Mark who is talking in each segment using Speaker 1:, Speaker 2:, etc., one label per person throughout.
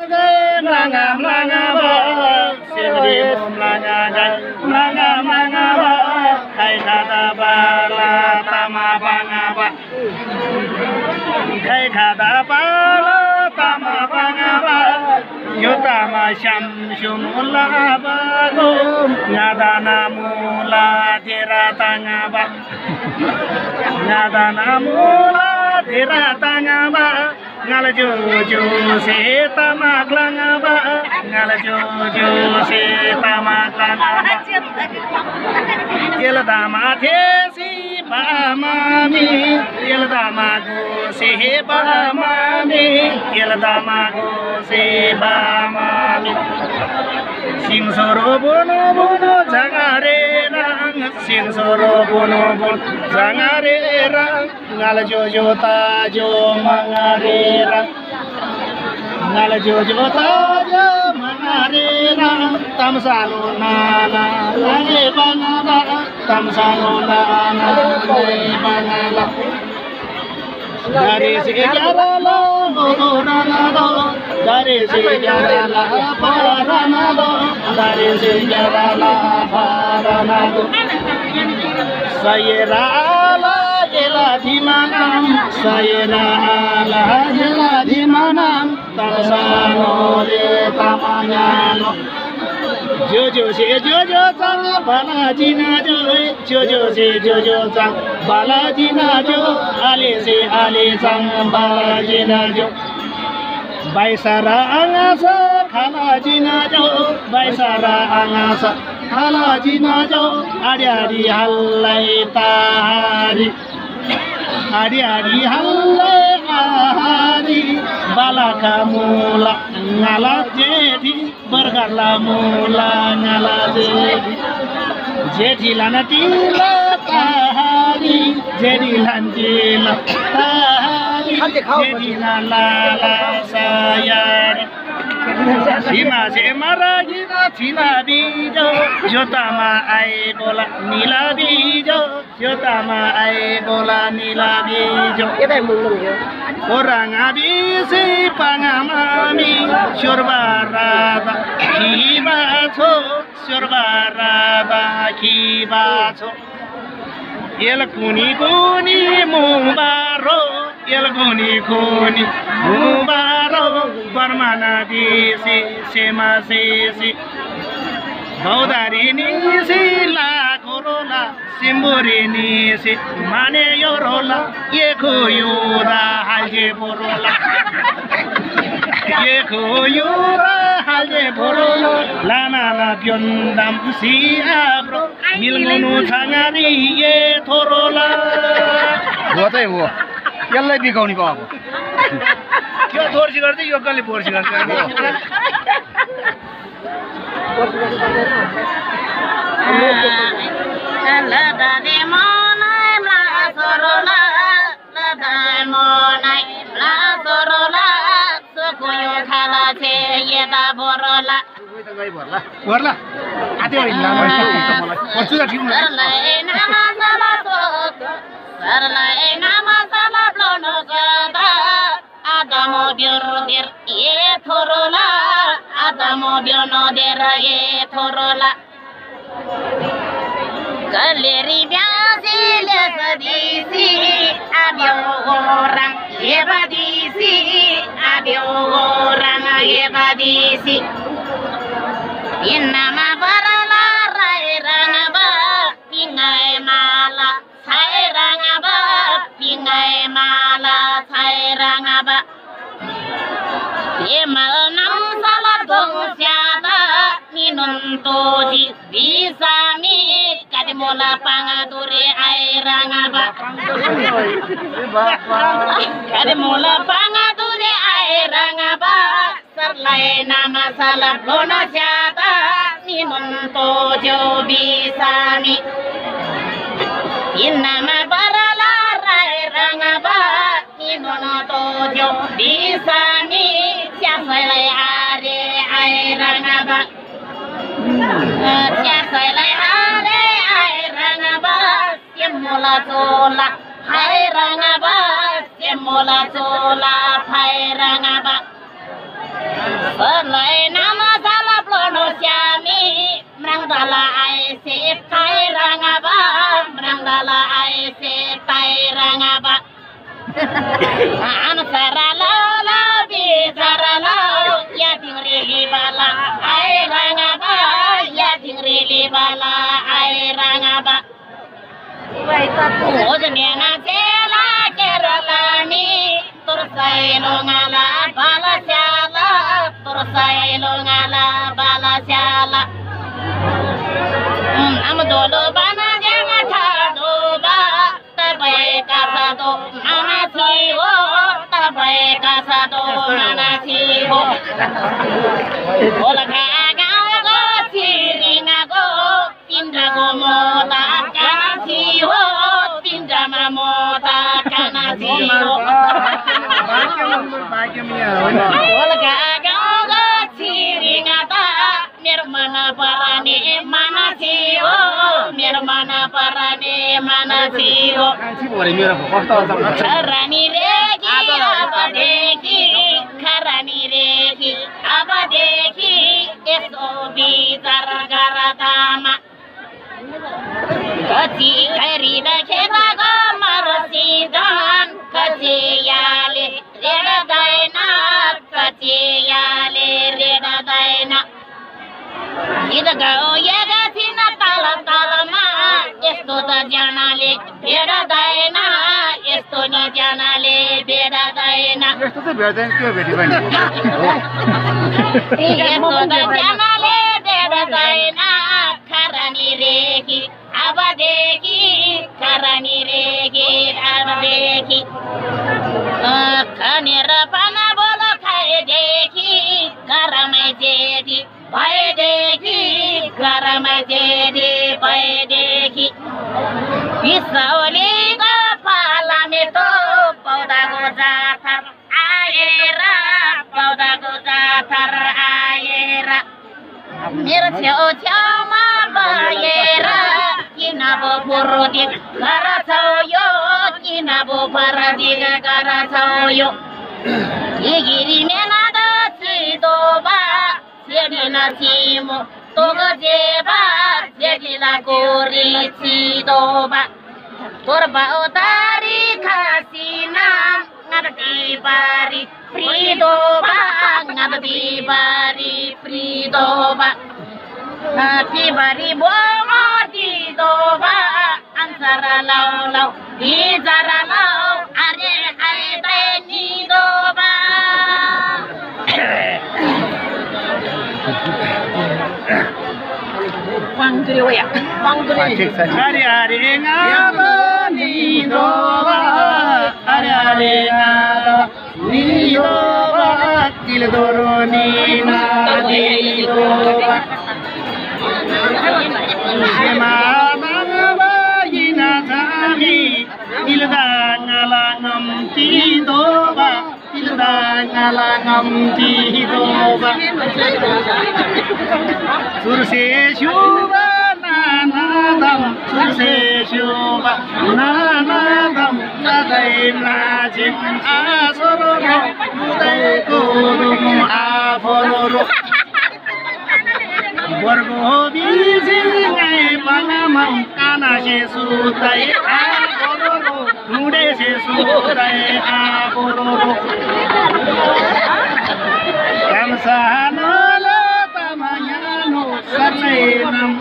Speaker 1: Mlanga mlanga ba, sibri mlanga gai, mlanga mlanga ba, kai kada ba la tama banga ba, kai kada ba la tama banga ba, yutama sham shumula ba go, nada namula tera tanga ba, nada namula tera tanga ba. Ngala jojo se tamaklanga ba, ngala jojo se tamaklanga ba. Yela dama thesi ba mami, yela dama go se ba mami, yela dama go se ba mami. Sing soro bono bono jangare rang, sing soro bono bono jangare rang, ngala jojo ta jo mangare. Ngala jojo taja manarera tamsalo nana lange banala tamsalo nana lange banala dari se jarala oranado dari se jarala paranado dari se jarala paranado sayera jela di manam sayera la jela di manam tamsano de tamanyano jojo se jojo sang balaji na jo jojo se jojo sang balaji na jo ale se ale sang balaji na jo baisara angasa khalaji na jo baisara angasa khalaji na jo adi adi hallai tahari adi adi halle ahadi balaka mula ngala jeti bergala mula ngala jeti lana tila tahari jeti lanjila tahari jeti la sayari Sima se maragina chila bijo jotama ai bola nila bijo jotama ai bola nila bijo orang abisi pangamami surbarada kibacho surbarada kibacho yel kuni kuni mubaro yel kuni kuni mubaro barmana disi sema sisi baudari nisi la korola simburi nisi mane yorola ye kuyuda halje borola ye kuyuda halje borola lana la pyondam si abro milngonu changari ye thorola
Speaker 2: होतै हो यसलाई बिकाउने को अब
Speaker 1: त्यो दोर्सी गर्दै यो गले बोर्सी गर्छ
Speaker 3: लदादे मनाइ ला सरोला लदाइ मनाइ ला सरोला सोकुयो खाला छे यता बरोला
Speaker 1: भर्ला आते हैन मलाई पर्छु त ठीक
Speaker 3: सरलाई नामा सला सोक सरलाई नामा सला ब्लोनो गदा आदमो बिर्दिर ए थोरोला आदमो बिर्नो देर ए थोरोला कलेरी ब्यासी लेसदीसी आब्यो गोरङ एबादीसी आब्यो गोरङ एबादीसी इन्नामा बरला राय रङबा पिङाइ माला छाइ रङबा पिङाइ माला छाइ रङबा एमल नम सला दोस्यादा निनुन तोजी बिसामी कादिमोला पाङा दुरे आइ रङबा कादिमोला पाङा दुरे आइ रङबा सरलाई नामा सला लोना स्यादा निनुन तोजो बिसामी इन्नामा बरला राय रङबा निनुन तोजो बिसामी स्यासैलाई आरे आइ रङबा स्यासैलाई आरे आइ रङबा सेमोला चोला हाय रङबा सेमोला चोला फाइ रङबा Selai nama salah plono siami Menang dala aise tai rangaba Menang dala aise tai rangaba Anu saralau labi saralau Ya tingri bala ai rangaba Ya tingri bala ai rangaba Ojnena sela keralani Tursai longala bala syala Tursai longala bala syala Amdolo bana janga thado ba Tabai kasado manasi ho Tabai kasado manasi ho Ola kaga go siringa go Tindra go mota kanasi ho Tindra mamota kanasi ho Ola kaga go siringa ta Nirmana parane manasi ho Nirmana parane manasi ho Karani reki abadeki Karani reki abadeki Esobi zaragara dama Kaci karida kedaga marasidan Kaci yale reda daina Kaci yale reda daina Ida gao yega sina tala talama Esto da janale beda daina Esto ni janale beda daina
Speaker 2: यस्तो चाहिँ भेट्दैन के भेटी पनि
Speaker 3: Esto da janale beda daina Karani reki abadeki Karani reki abadeki Kanira pana bolo khai deki Garamai jedi bhai deki Garamai jedi bhai deki Bisauli go pala meto Pauda go jathar ayera Pauda go jathar ayera मेरो छेउ छेउमा भएर किन बो पुरोदिक गरछौ यो किन बो परदिक गरछौ यो गिरी मेना द छिदो बा सेडिन छिमो तोगो जेबा जेगिला गोरी छिदो बा तोरबा उतारी खासी नाम ngabdi bari prido ba ngabdi bari prido ba ti bari bomo ti do ba ansara lau lau di zara lau are ai dai ni do ba Pangri ya pangri
Speaker 1: Hari hari ngaba ni doba Hari hari ngaba ni doba Til doro ni na ni doba Shema bangaba ina jami Til da ngalangam ti doba Til da ngalangam ti doba Surse shuba nanadam Surse shuba nanadam Nadai najim asororo Nudai kurumu afororo Borgo biji ngai panamam Kana se sutai afororo Nude se sutai afororo Kamsahanola tamayano Sarlai nam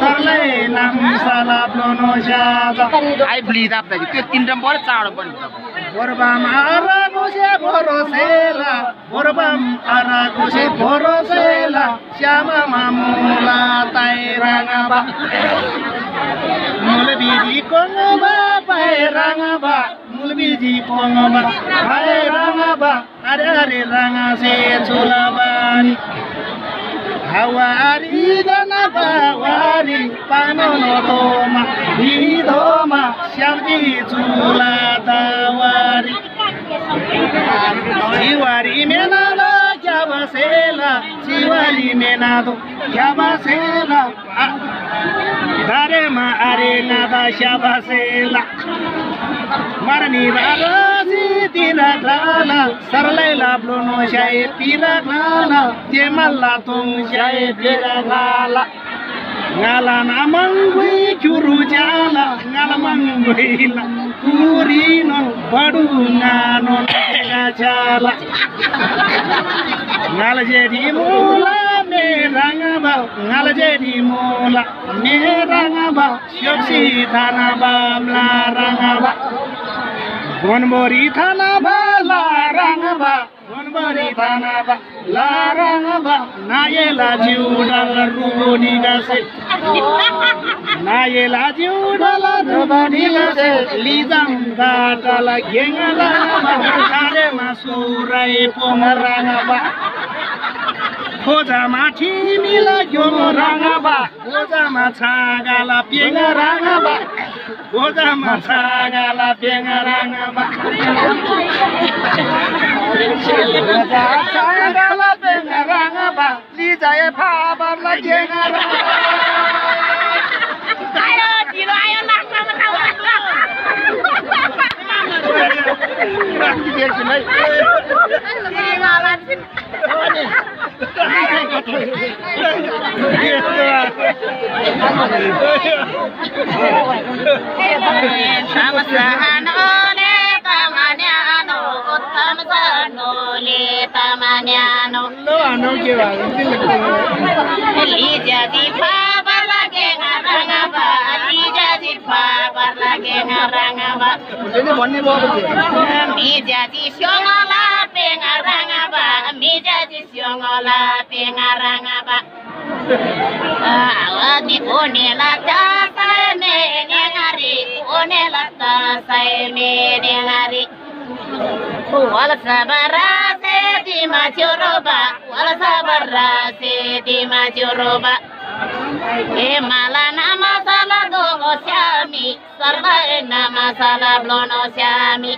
Speaker 1: Sarlai nam salap lono shada
Speaker 2: I bleed आप दाजु त्यो तीन number चाँडो पनि
Speaker 1: Borbam arago se borosela Borbam arago se borosela Syama mamula tairangaba Mulbiji kongaba pairangaba Mulbiji kongaba pairangaba Are are ranga se chulabani Hawari dana bawari panono toma Hidoma syamji chula dawari Siwari menado kyabasela Siwari menado kyabasela Darema arena da syabasela Marani barasi tiraklala sarlaila blono shaye piraklala temalla tong shaye piraklala ngala namangui churu jala ngala mangui la kurino padu ngano gachala ngala jadi mula merangaba ngala jadi mula merangaba syopsi tanaba mlarangaba gonbori tanaba larangaba gonbori tanaba larangaba nayela jiudal ruboni gase nayela jiudal ruboni gase lidang datala gengala sare masurai pomarangaba Hoja mati mila jomo rangaba, hoja matagala pienga rangaba, hoja matagala pienga rangaba, hoja matagala pienga rangaba, lija e phabar la pienga rangaba.
Speaker 3: Ayo, dilo ayo nak sama tawa. Awadi onela tasa me nengari onela tasa me nengari wala sabara se di majuroba wala sabara se di majuroba e mala nama sala dongo syami sarva nama sala blono syami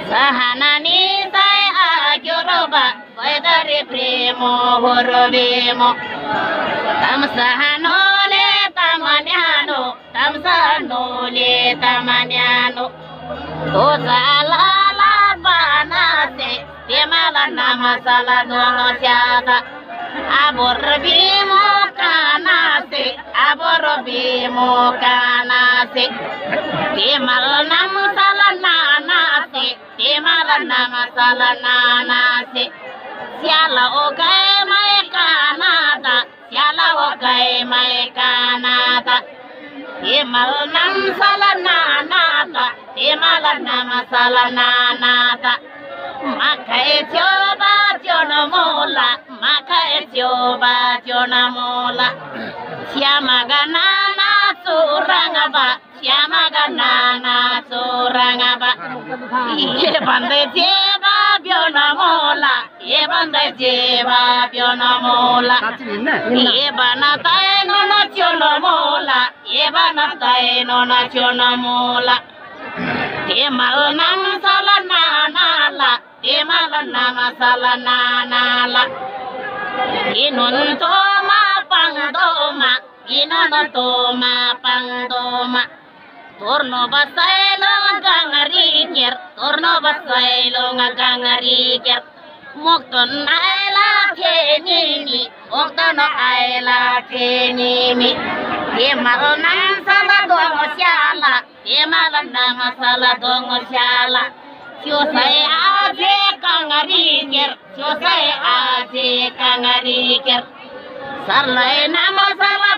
Speaker 3: sahanani sai ajuroba vedare premo horobemo tamsahanole tamanyano tamsanole tamanyano tozala la banase temala nama sala dongo syata aborobimo kanase temal nama sala nanase temal nama sala nanase siala okai mai kanata siala okai mai kanata temal nam sala nanata temal nama sala nanata makai coba jono mola makai coba jono mola siama ganana surangaba siama ganana surangaba ye bande jeba biona mola ye bande jeba biona mola ye bana tai no chono mola ye bana tai no chono mola temal nam sala nanala temal nam sala nanala inun toma pangdoma inon toma pangdoma torno basailo gangarikir torno basailo gangarikir mokton aila kenini mokton aila kenini temal nam sala dongo syala temal nam sala dongo syala Chosai aje kangarikir sarlai nama sala